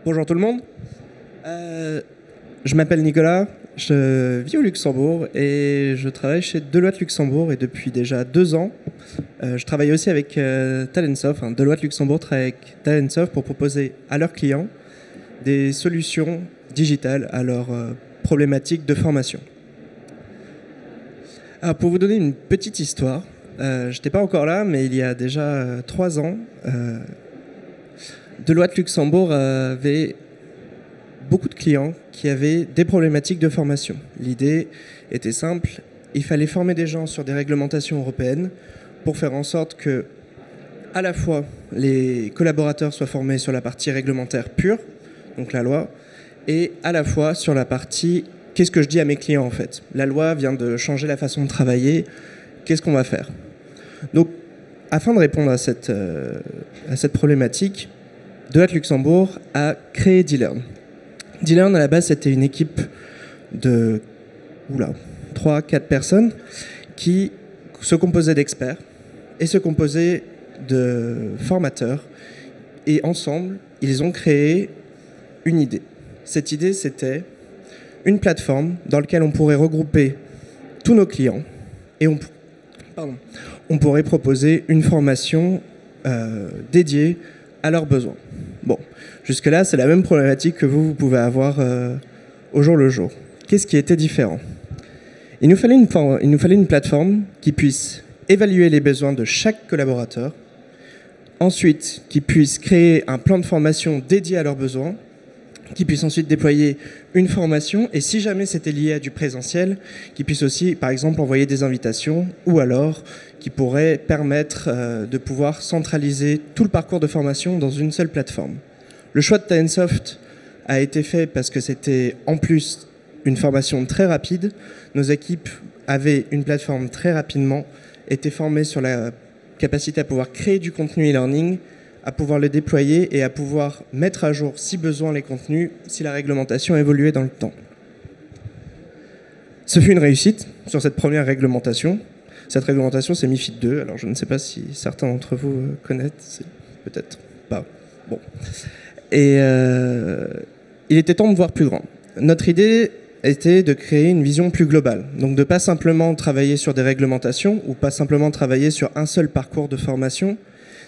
Bonjour tout le monde. Je m'appelle Nicolas, je vis au Luxembourg et je travaille chez Deloitte Luxembourg et depuis déjà 2 ans. Je travaille aussi avec Talentsoft. Deloitte Luxembourg travaille avec Talentsoft pour proposer à leurs clients des solutions digitales à leurs problématiques de formation. Alors pour vous donner une petite histoire, je n'étais pas encore là, mais il y a déjà 3 ans, Deloitte Luxembourg avait beaucoup de clients qui avaient des problématiques de formation. L'idée était simple, il fallait former des gens sur des réglementations européennes pour faire en sorte que, à la fois, les collaborateurs soient formés sur la partie réglementaire pure, donc la loi, et à la fois sur la partie qu'est-ce que je dis à mes clients en fait. La loi vient de changer la façon de travailler, qu'est-ce qu'on va faire? Donc, afin de répondre à cette problématique, Deloitte Luxembourg a créé D-Learn. D-Learn, à la base, c'était une équipe de 3-4 personnes qui se composaient d'experts et se composaient de formateurs. Et ensemble, ils ont créé une idée. Cette idée, c'était une plateforme dans laquelle on pourrait regrouper tous nos clients et on pourrait proposer une formation dédiée à leurs besoins. Bon, jusque-là, c'est la même problématique que vous pouvez avoir au jour le jour. Qu'est-ce qui était différent? Il nous fallait une plateforme qui puisse évaluer les besoins de chaque collaborateur, ensuite qui puisse créer un plan de formation dédié à leurs besoins, qui puisse ensuite déployer une formation, et si jamais c'était lié à du présentiel, qui puisse aussi, par exemple, envoyer des invitations, ou alors qui pourrait permettre de pouvoir centraliser tout le parcours de formation dans une seule plateforme. Le choix de Talentsoft a été fait parce que c'était en plus une formation très rapide. Nos équipes avaient une plateforme très rapidement, étaient formées sur la capacité à pouvoir créer du contenu e-learning, à pouvoir le déployer et à pouvoir mettre à jour, si besoin, les contenus, si la réglementation évoluait dans le temps. Ce fut une réussite sur cette première réglementation. Cette réglementation, c'est MiFID II. Alors, je ne sais pas si certains d'entre vous connaissent. Peut-être pas. Bon. Et il était temps de voir plus grand. Notre idée était de créer une vision plus globale. Donc, de ne pas simplement travailler sur des réglementations ou pas simplement travailler sur un seul parcours de formation.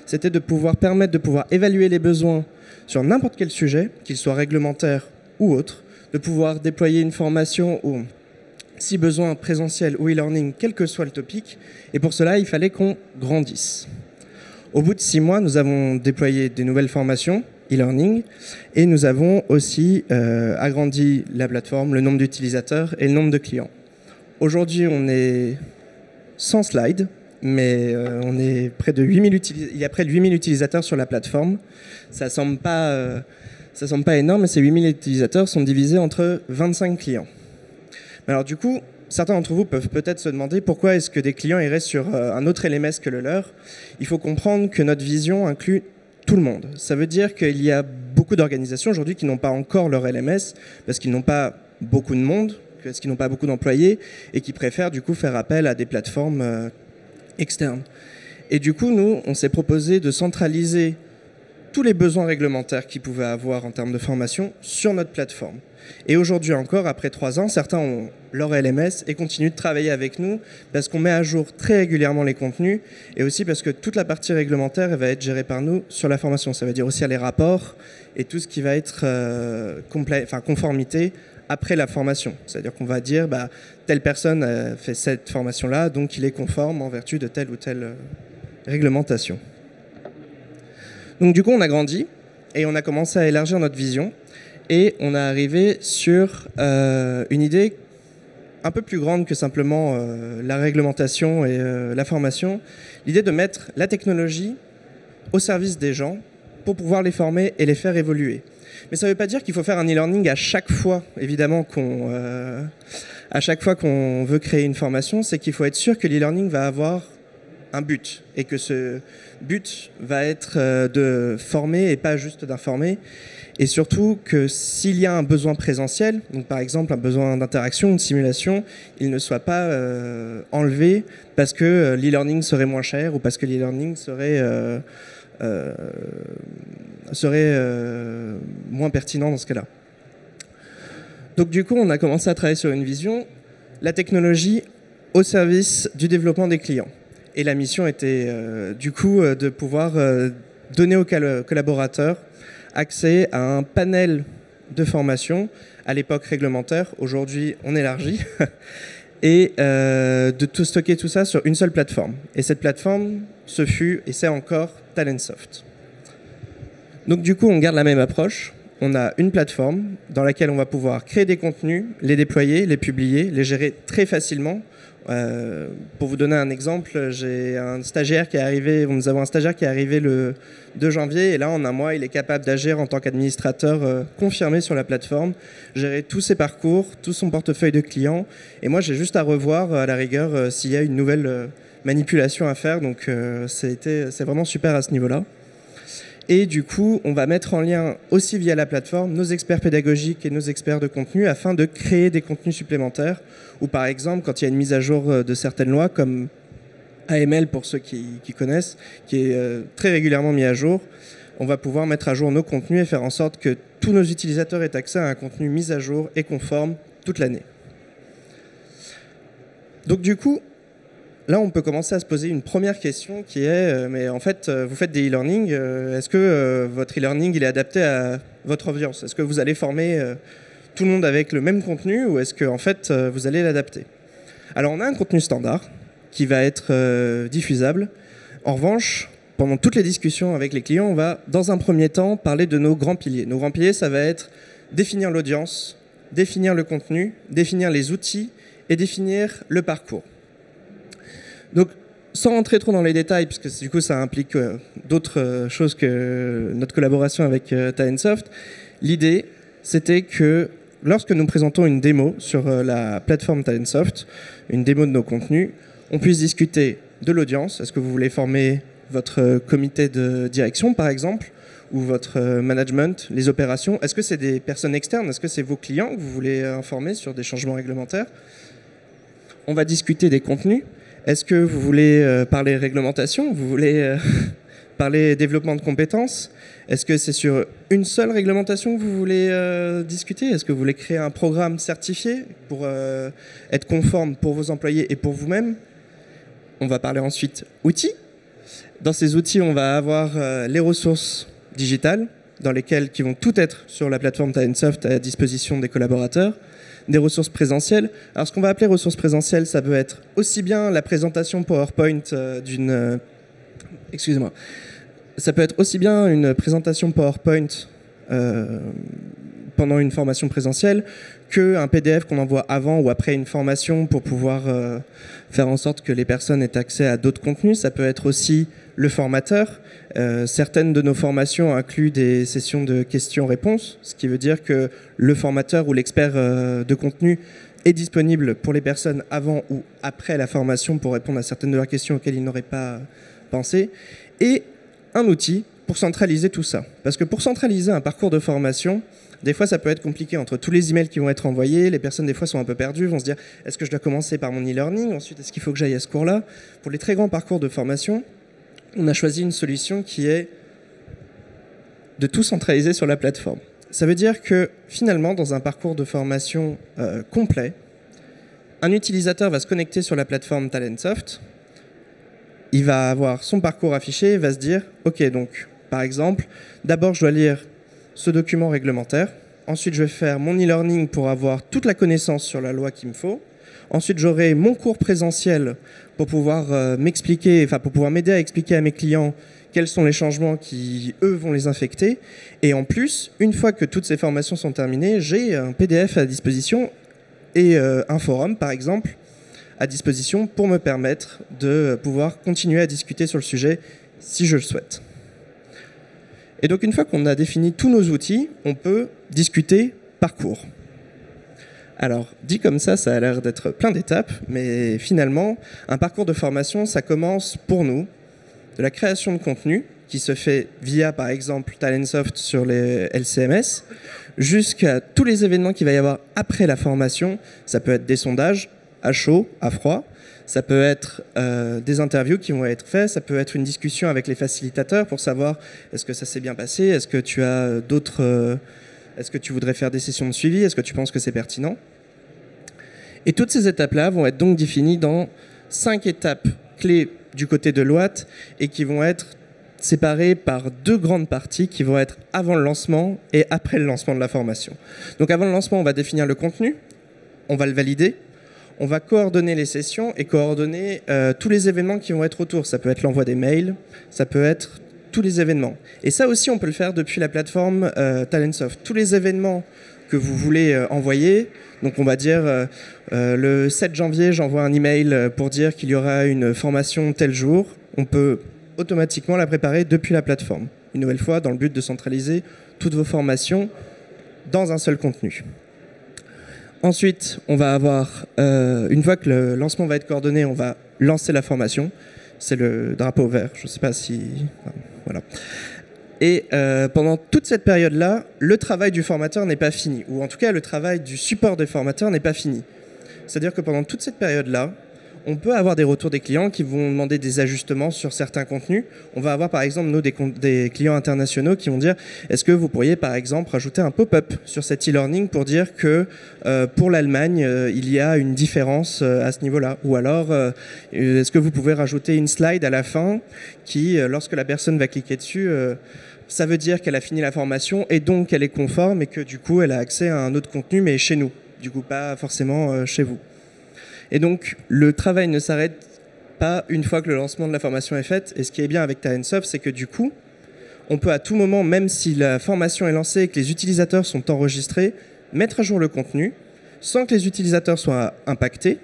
C'était de pouvoir permettre de pouvoir évaluer les besoins sur n'importe quel sujet, qu'il soit réglementaire ou autre, de pouvoir déployer une formation ou, si besoin, présentiel ou e-learning, quel que soit le topic. Et pour cela, il fallait qu'on grandisse. Au bout de 6 mois, nous avons déployé des nouvelles formations e-learning et nous avons aussi agrandi la plateforme, le nombre d'utilisateurs et le nombre de clients. Aujourd'hui, on est sans slide, mais on est près de 8000 il y a près de 8000 utilisateurs sur la plateforme. Ça semble pas énorme, mais ces 8000 utilisateurs sont divisés entre 25 clients. Mais alors du coup, certains d'entre vous peuvent peut-être se demander pourquoi est-ce que des clients iraient sur un autre LMS que le leur. Il faut comprendre que notre vision inclut tout le monde. Ça veut dire qu'il y a beaucoup d'organisations aujourd'hui qui n'ont pas encore leur LMS parce qu'ils n'ont pas beaucoup de monde, parce qu'ils n'ont pas beaucoup d'employés et qui préfèrent du coup faire appel à des plateformes externes. Et du coup, nous, on s'est proposé de centraliser tous les besoins réglementaires qu'ils pouvaient avoir en termes de formation sur notre plateforme. Et aujourd'hui encore, après 3 ans, certains ont leur LMS et continuent de travailler avec nous parce qu'on met à jour très régulièrement les contenus et aussi parce que toute la partie réglementaire elle va être gérée par nous sur la formation. Ça veut dire aussi les rapports et tout ce qui va être conformité après la formation. C'est-à-dire qu'on va dire telle personne a fait cette formation-là, donc il est conforme en vertu de telle ou telle réglementation. Donc du coup, on a grandi et on a commencé à élargir notre vision et on est arrivé sur une idée un peu plus grande que simplement la réglementation et la formation. L'idée de mettre la technologie au service des gens pour pouvoir les former et les faire évoluer. Mais ça ne veut pas dire qu'il faut faire un e-learning à chaque fois, évidemment, qu'on veut créer une formation. C'est qu'il faut être sûr que l'e-learning va avoir un but et que ce but va être de former et pas juste d'informer. Et surtout que s'il y a un besoin présentiel, donc par exemple un besoin d'interaction, de simulation, il ne soit pas enlevé parce que l'e-learning serait moins cher ou parce que l'e-learning serait moins pertinent dans ce cas-là. Donc du coup, on a commencé à travailler sur une vision, la technologie au service du développement des clients. Et la mission était du coup de pouvoir donner aux collaborateurs accès à un panel de formation, à l'époque réglementaire, aujourd'hui on élargit, et de tout stocker tout ça sur une seule plateforme. Et cette plateforme, ce fut, et c'est encore, Talentsoft. Donc du coup, on garde la même approche. On a une plateforme dans laquelle on va pouvoir créer des contenus, les déployer, les publier, les gérer très facilement. Pour vous donner un exemple, j'ai un stagiaire qui est arrivé, nous avons un stagiaire qui est arrivé le 2 janvier et là en un mois il est capable d'agir en tant qu'administrateur confirmé sur la plateforme, gérer tous ses parcours, tout son portefeuille de clients et moi j'ai juste à revoir à la rigueur s'il y a une nouvelle manipulation à faire, donc c'est vraiment super à ce niveau-là. Et du coup, on va mettre en lien aussi via la plateforme nos experts pédagogiques et nos experts de contenu afin de créer des contenus supplémentaires. Ou par exemple, quand il y a une mise à jour de certaines lois, comme AML pour ceux qui connaissent, qui est très régulièrement mis à jour, on va pouvoir mettre à jour nos contenus et faire en sorte que tous nos utilisateurs aient accès à un contenu mis à jour et conforme toute l'année. Donc du coup, là, on peut commencer à se poser une première question qui est, mais en fait, vous faites des e-learning, est-ce que votre e-learning il est adapté à votre audience? Est-ce que vous allez former tout le monde avec le même contenu ou est-ce que en fait, vous allez l'adapter? Alors, on a un contenu standard qui va être diffusable. En revanche, pendant toutes les discussions avec les clients, on va, dans un premier temps, parler de nos grands piliers. Nos grands piliers, ça va être définir l'audience, définir le contenu, définir les outils et définir le parcours. Donc, sans rentrer trop dans les détails, puisque du coup ça implique d'autres choses que notre collaboration avec Talentsoft, l'idée c'était que lorsque nous présentons une démo sur la plateforme Talentsoft, une démo de nos contenus, on puisse discuter de l'audience. Est-ce que vous voulez former votre comité de direction par exemple, ou votre management, les opérations? Est-ce que c'est des personnes externes? Est-ce que c'est vos clients que vous voulez informer sur des changements réglementaires? On va discuter des contenus. Est-ce que vous voulez parler réglementation? Vous voulez parler développement de compétences? Est-ce que c'est sur une seule réglementation que vous voulez discuter? Est-ce que vous voulez créer un programme certifié pour être conforme pour vos employés et pour vous-même? On va parler ensuite outils. Dans ces outils, on va avoir les ressources digitales qui vont toutes être sur la plateforme Talentsoft à disposition des collaborateurs. Des ressources présentielles. Alors, ce qu'on va appeler ressources présentielles, ça peut être aussi bien la présentation PowerPoint d'une... Excusez-moi. Ça peut être aussi bien une présentation PowerPoint pendant une formation présentielle qu'un PDF qu'on envoie avant ou après une formation pour pouvoir faire en sorte que les personnes aient accès à d'autres contenus. Ça peut être aussi le formateur. Certaines de nos formations incluent des sessions de questions-réponses, ce qui veut dire que le formateur ou l'expert de contenu est disponible pour les personnes avant ou après la formation pour répondre à certaines de leurs questions auxquelles ils n'auraient pas pensé. Et un outil pour centraliser tout ça. Parce que pour centraliser un parcours de formation, des fois ça peut être compliqué entre tous les emails qui vont être envoyés, les personnes des fois sont un peu perdues, vont se dire est-ce que je dois commencer par mon e-learning, ensuite est-ce qu'il faut que j'aille à ce cours-là? Pour les très grands parcours de formation, on a choisi une solution qui est de tout centraliser sur la plateforme. Ça veut dire que finalement, dans un parcours de formation complet, un utilisateur va se connecter sur la plateforme Talentsoft, il va avoir son parcours affiché, il va se dire ok, donc par exemple, d'abord je dois lire ce document réglementaire, ensuite je vais faire mon e-learning pour avoir toute la connaissance sur la loi qu'il me faut, ensuite j'aurai mon cours présentiel pour pouvoir pour pouvoir m'aider à expliquer à mes clients quels sont les changements qui, eux, vont les infecter. Et en plus, une fois que toutes ces formations sont terminées, j'ai un PDF à disposition et un forum, par exemple, à disposition pour me permettre de pouvoir continuer à discuter sur le sujet si je le souhaite. Et donc, une fois qu'on a défini tous nos outils, on peut discuter parcours. Alors, dit comme ça a l'air d'être plein d'étapes, mais finalement, un parcours de formation, ça commence pour nous de la création de contenu qui se fait via, par exemple, Talentsoft sur les LCMS, jusqu'à tous les événements qu'il va y avoir après la formation. Ça peut être des sondages à chaud, à froid. Ça peut être des interviews qui vont être faites, ça peut être une discussion avec les facilitateurs pour savoir est-ce que ça s'est bien passé, est-ce que tu as est-ce que tu voudrais faire des sessions de suivi, est-ce que tu penses que c'est pertinent. Et toutes ces étapes-là vont être donc définies dans 5 étapes clés du côté de l'OAT et qui vont être séparées par 2 grandes parties qui vont être avant le lancement et après le lancement de la formation. Donc avant le lancement, on va définir le contenu, on va le valider, on va coordonner les sessions et coordonner tous les événements qui vont être autour. Ça peut être l'envoi des mails, ça peut être tous les événements. Et ça aussi, on peut le faire depuis la plateforme Talentsoft. Tous les événements que vous voulez envoyer, donc on va dire le 7 janvier, j'envoie un email pour dire qu'il y aura une formation tel jour. On peut automatiquement la préparer depuis la plateforme. Une nouvelle fois, dans le but de centraliser toutes vos formations dans un seul contenu. Ensuite, on va avoir, une fois que le lancement va être coordonné, on va lancer la formation. C'est le drapeau vert, je ne sais pas si... Voilà. Et pendant toute cette période-là, le travail du formateur n'est pas fini. Ou en tout cas, le travail du support des formateurs n'est pas fini. C'est-à-dire que pendant toute cette période-là, on peut avoir des retours des clients qui vont demander des ajustements sur certains contenus. On va avoir par exemple des clients internationaux qui vont dire est-ce que vous pourriez par exemple rajouter un pop-up sur cet e-learning pour dire que pour l'Allemagne, il y a une différence à ce niveau-là. Ou alors, est-ce que vous pouvez rajouter une slide à la fin qui, lorsque la personne va cliquer dessus, ça veut dire qu'elle a fini la formation et donc qu'elle est conforme et que du coup, elle a accès à un autre contenu, mais chez nous. Du coup, pas forcément chez vous. Et donc, le travail ne s'arrête pas une fois que le lancement de la formation est fait. Et ce qui est bien avec Talentsoft, c'est que du coup, on peut à tout moment, même si la formation est lancée et que les utilisateurs sont enregistrés, mettre à jour le contenu sans que les utilisateurs soient impactés.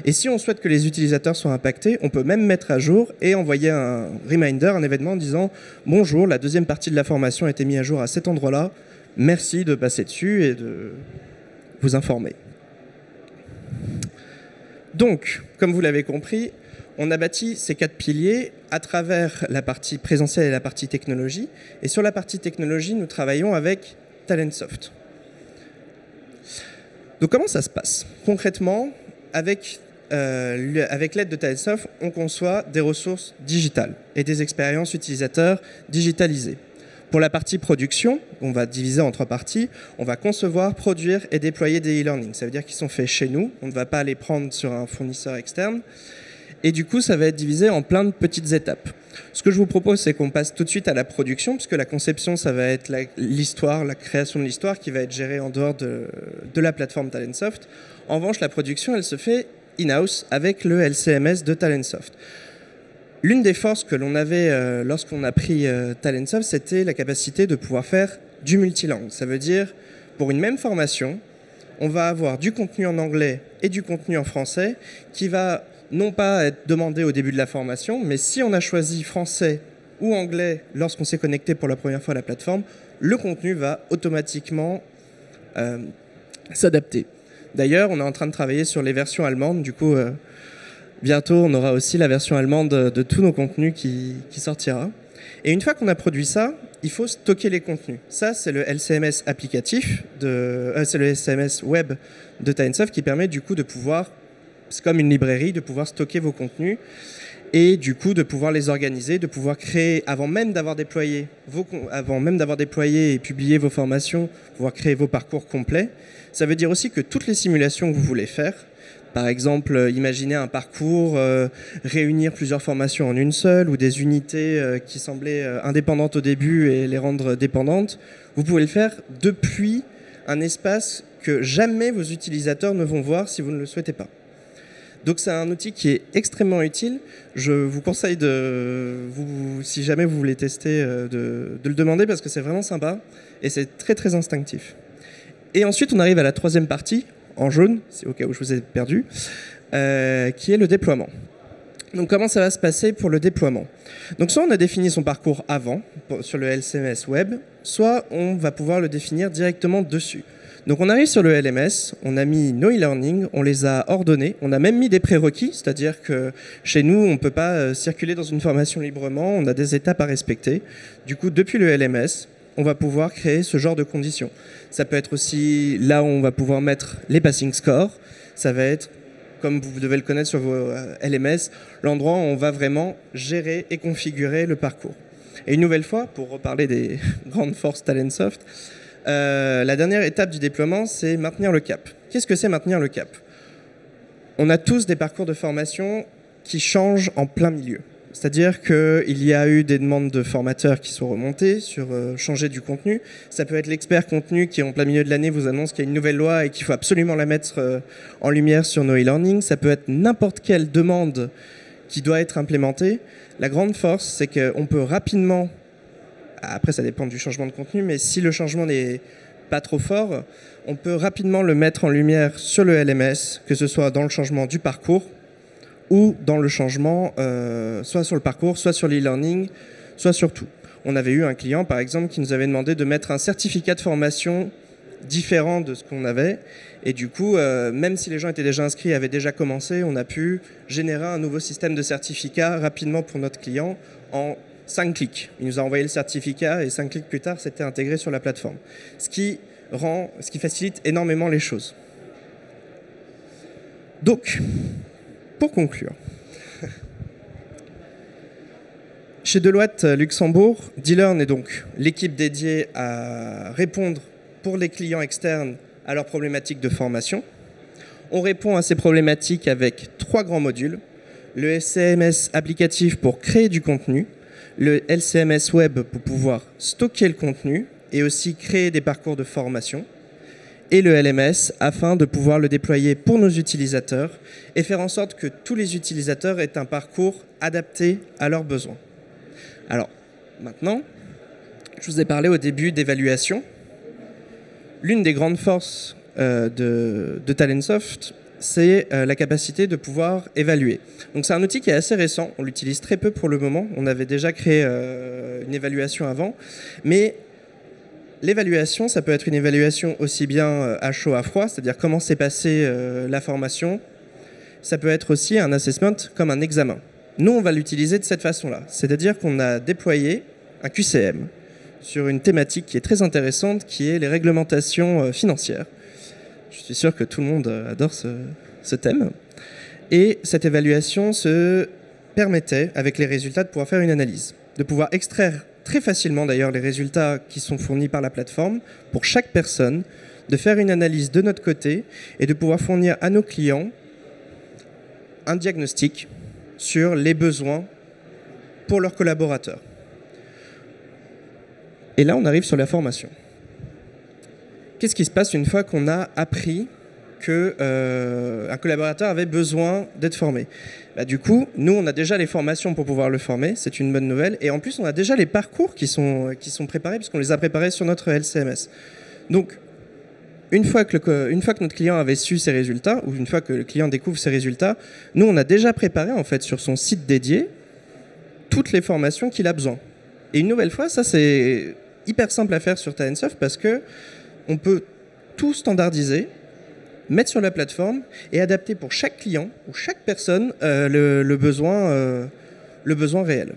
Et si on souhaite que les utilisateurs soient impactés, on peut même mettre à jour et envoyer un reminder, un événement en disant « Bonjour, la deuxième partie de la formation a été mise à jour à cet endroit-là. Merci de passer dessus et de vous informer. » Donc, comme vous l'avez compris, on a bâti ces 4 piliers à travers la partie présentielle et la partie technologie. Et sur la partie technologie, nous travaillons avec Talentsoft. Donc, comment ça se passe? Concrètement, avec l'aide de Talentsoft, on conçoit des ressources digitales et des expériences utilisateurs digitalisées. Pour la partie production, on va diviser en 3 parties. On va concevoir, produire et déployer des e-learning. Ça veut dire qu'ils sont faits chez nous. On ne va pas les prendre sur un fournisseur externe. Et du coup, ça va être divisé en plein de petites étapes. Ce que je vous propose, c'est qu'on passe tout de suite à la production, puisque la conception, ça va être l'histoire, la création de l'histoire qui va être gérée en dehors de la plateforme Talentsoft. En revanche, la production, elle se fait in-house avec le LCMS de Talentsoft. L'une des forces que l'on avait lorsqu'on a pris Talentsoft, c'était la capacité de pouvoir faire du multilangue. Ça veut dire, pour une même formation, on va avoir du contenu en anglais et du contenu en français qui va non pas être demandé au début de la formation, mais si on a choisi français ou anglais lorsqu'on s'est connecté pour la première fois à la plateforme, le contenu va automatiquement s'adapter. D'ailleurs, on est en train de travailler sur les versions allemandes, du coup... bientôt, on aura aussi la version allemande de tous nos contenus qui sortira. Et une fois qu'on a produit ça, il faut stocker les contenus. Ça, c'est le LCMS applicatif, c'est le LCMS web de Talentsoft qui permet du coup de pouvoir, c'est comme une librairie, de pouvoir stocker vos contenus et du coup de pouvoir les organiser, de pouvoir créer, avant même d'avoir déployé et publié vos formations, pouvoir créer vos parcours complets. Ça veut dire aussi que toutes les simulations que vous voulez faire, par exemple, imaginer un parcours, réunir plusieurs formations en une seule ou des unités qui semblaient indépendantes au début et les rendre dépendantes. Vous pouvez le faire depuis un espace que jamais vos utilisateurs ne vont voir si vous ne le souhaitez pas. Donc c'est un outil qui est extrêmement utile. Je vous conseille, si jamais vous voulez tester, de le demander parce que c'est vraiment sympa et c'est très très instinctif. Et ensuite, on arrive à la 3e partie, en jaune, c'est au cas où je vous ai perdu, qui est le déploiement. Donc comment ça va se passer pour le déploiement? Donc soit on a défini son parcours avant, sur le LCMS web, soit on va pouvoir le définir directement dessus. Donc on arrive sur le LMS, on a mis nos e-learning, on les a ordonnés, on a même mis des prérequis, c'est-à-dire que chez nous, on ne peut pas circuler dans une formation librement, on a des étapes à respecter. Du coup, depuis le LMS, on va pouvoir créer ce genre de conditions. Ça peut être aussi là où on va pouvoir mettre les passing scores, ça va être comme vous devez le connaître sur vos LMS, l'endroit où on va vraiment gérer et configurer le parcours. Et une nouvelle fois, pour reparler des grandes forces Talentsoft, la dernière étape du déploiement, c'est maintenir le cap. Qu'est-ce que c'est maintenir le cap? On a tous des parcours de formation qui changent en plein milieu. C'est-à-dire qu'il y a eu des demandes de formateurs qui sont remontées sur changer du contenu. Ça peut être l'expert contenu qui, en plein milieu de l'année, vous annonce qu'il y a une nouvelle loi et qu'il faut absolument la mettre en lumière sur nos e-learning. Ça peut être n'importe quelle demande qui doit être implémentée. La grande force, c'est qu'on peut rapidement, après ça dépend du changement de contenu, mais si le changement n'est pas trop fort, on peut rapidement le mettre en lumière sur le LMS, que ce soit dans le changement du parcours, ou dans le changement, soit sur le parcours, soit sur l'e-learning, soit sur tout. On avait eu un client, par exemple, qui nous avait demandé de mettre un certificat de formation différent de ce qu'on avait. Et du coup, même si les gens étaient déjà inscrits et avaient déjà commencé, on a pu générer un nouveau système de certificat rapidement pour notre client en 5 clics. Il nous a envoyé le certificat et 5 clics plus tard, c'était intégré sur la plateforme. Ce qui facilite énormément les choses. Donc, pour conclure, chez Deloitte Luxembourg, D-Learn est donc l'équipe dédiée à répondre pour les clients externes à leurs problématiques de formation. On répond à ces problématiques avec 3 grands modules. Le LCMS applicatif pour créer du contenu, le LCMS web pour pouvoir stocker le contenu et aussi créer des parcours de formation, et le LMS afin de pouvoir le déployer pour nos utilisateurs et faire en sorte que tous les utilisateurs aient un parcours adapté à leurs besoins. Alors, maintenant, je vous ai parlé au début d'évaluation. L'une des grandes forces de Talentsoft, c'est la capacité de pouvoir évaluer. Donc c'est un outil qui est assez récent, on l'utilise très peu pour le moment, on avait déjà créé une évaluation avant, mais l'évaluation, ça peut être une évaluation aussi bien à chaud, à froid, c'est-à-dire comment s'est passée la formation. Ça peut être aussi un assessment comme un examen. Nous, on va l'utiliser de cette façon-là. C'est-à-dire qu'on a déployé un QCM sur une thématique qui est très intéressante, qui est les réglementations financières. Je suis sûr que tout le monde adore ce thème. Et cette évaluation se permettait, avec les résultats, de pouvoir faire une analyse, de pouvoir extraire très facilement d'ailleurs les résultats qui sont fournis par la plateforme pour chaque personne, de faire une analyse de notre côté et de pouvoir fournir à nos clients un diagnostic sur les besoins pour leurs collaborateurs. Et là, on arrive sur la formation. Qu'est-ce qui se passe une fois qu'on a appris qu'un collaborateur avait besoin d'être formé? Du coup, nous, on a déjà les formations pour pouvoir le former, c'est une bonne nouvelle. Et en plus, on a déjà les parcours qui sont préparés, puisqu'on les a préparés sur notre LCMS. Donc, une fois que notre client avait su ses résultats, ou une fois que le client découvre ses résultats, nous, on a déjà préparé, en fait, sur son site dédié, toutes les formations qu'il a besoin. Et une nouvelle fois, ça, c'est hyper simple à faire sur Talentsoft, parce que on peut tout standardiser, mettre sur la plateforme et adapter pour chaque client ou chaque personne le besoin réel.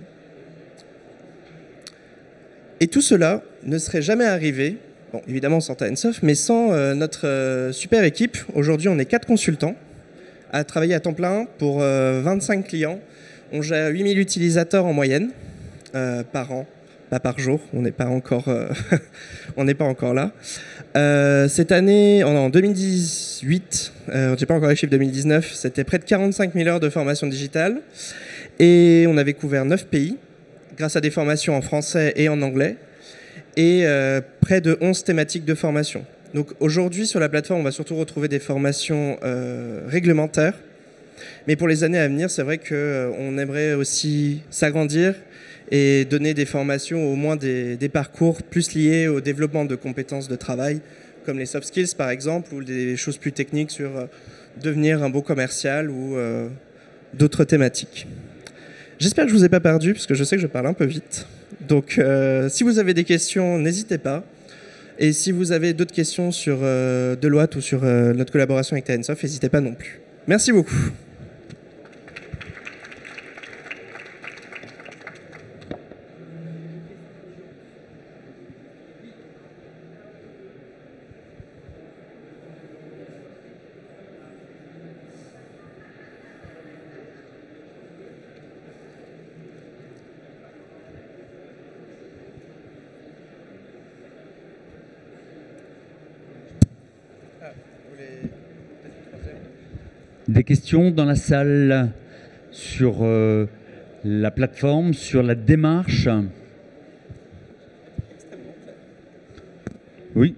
Et tout cela ne serait jamais arrivé, bon, évidemment sans Talentsoft, mais sans notre super équipe. Aujourd'hui, on est 4 consultants à travailler à temps plein pour 25 clients. On gère 8000 utilisateurs en moyenne par an. Pas par jour, on n'est pas encore là. Cette année, en 2018, j'ai pas encore les chiffres 2019, c'était près de 45 000 heures de formation digitale et on avait couvert 9 pays grâce à des formations en français et en anglais et près de 11 thématiques de formation. Donc aujourd'hui sur la plateforme, on va surtout retrouver des formations réglementaires, mais pour les années à venir, c'est vrai qu'on aimerait aussi s'agrandir et donner des formations, au moins des parcours plus liés au développement de compétences de travail, comme les soft skills par exemple, ou des choses plus techniques sur devenir un bon commercial ou d'autres thématiques. J'espère que je ne vous ai pas perdu, parce que je sais que je parle un peu vite. Donc si vous avez des questions, n'hésitez pas. Et si vous avez d'autres questions sur Deloitte ou sur notre collaboration avec Talentsoft, n'hésitez pas non plus. Merci beaucoup. Des questions dans la salle sur la plateforme, sur la démarche? Oui.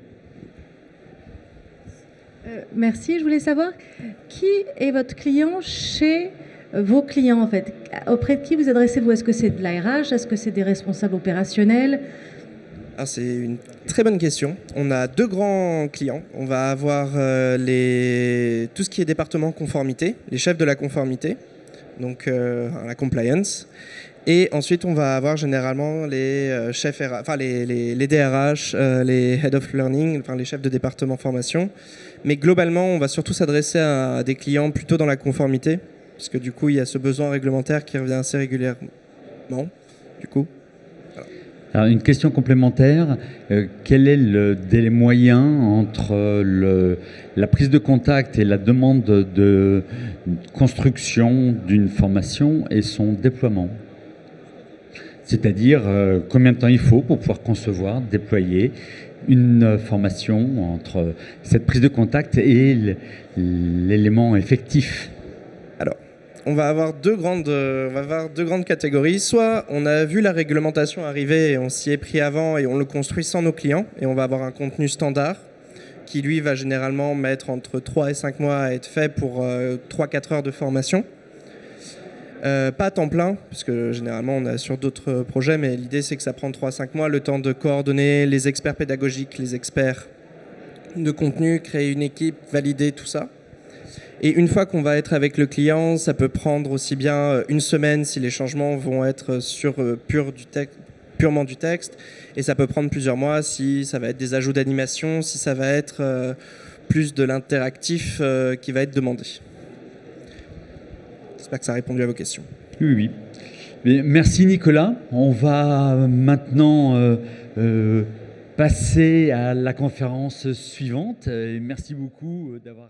Merci, je voulais savoir qui est votre client chez vos clients en fait. Auprès de qui vous adressez-vous? Est-ce que c'est de l'ARH? Est-ce que c'est des responsables opérationnels? Ah, c'est une très bonne question. On a deux grands clients. On va avoir tout ce qui est département conformité, les chefs de la conformité, donc la compliance. Et ensuite, on va avoir généralement les chefs, enfin les DRH, les head of learning, enfin les chefs de département formation. Mais globalement, on va surtout s'adresser à des clients plutôt dans la conformité, parce que du coup, il y a ce besoin réglementaire qui revient assez régulièrement. Du coup. Voilà. Alors, une question complémentaire. Quel est le délai moyen entre la prise de contact et la demande de construction d'une formation et son déploiement? C'est-à-dire combien de temps il faut pour pouvoir concevoir, déployer une formation entre cette prise de contact et l'élément effectif? Alors, on va avoir deux grandes catégories. Soit on a vu la réglementation arriver et on s'y est pris avant et on le construit sans nos clients et on va avoir un contenu standard qui lui va généralement mettre entre 3 et 5 mois à être fait pour 3-4 heures de formation. Pas à temps plein, parce que généralement on est sur d'autres projets, mais l'idée c'est que ça prend 3-5 mois, le temps de coordonner les experts pédagogiques, les experts de contenu, créer une équipe, valider tout ça. Et une fois qu'on va être avec le client, ça peut prendre aussi bien une semaine si les changements vont être sur purement du texte, et ça peut prendre plusieurs mois si ça va être des ajouts d'animation, si ça va être plus de l'interactif qui va être demandé. J'espère que ça a répondu à vos questions. Oui, oui. Mais merci Nicolas. On va maintenant passer à la conférence suivante. Et merci beaucoup d'avoir...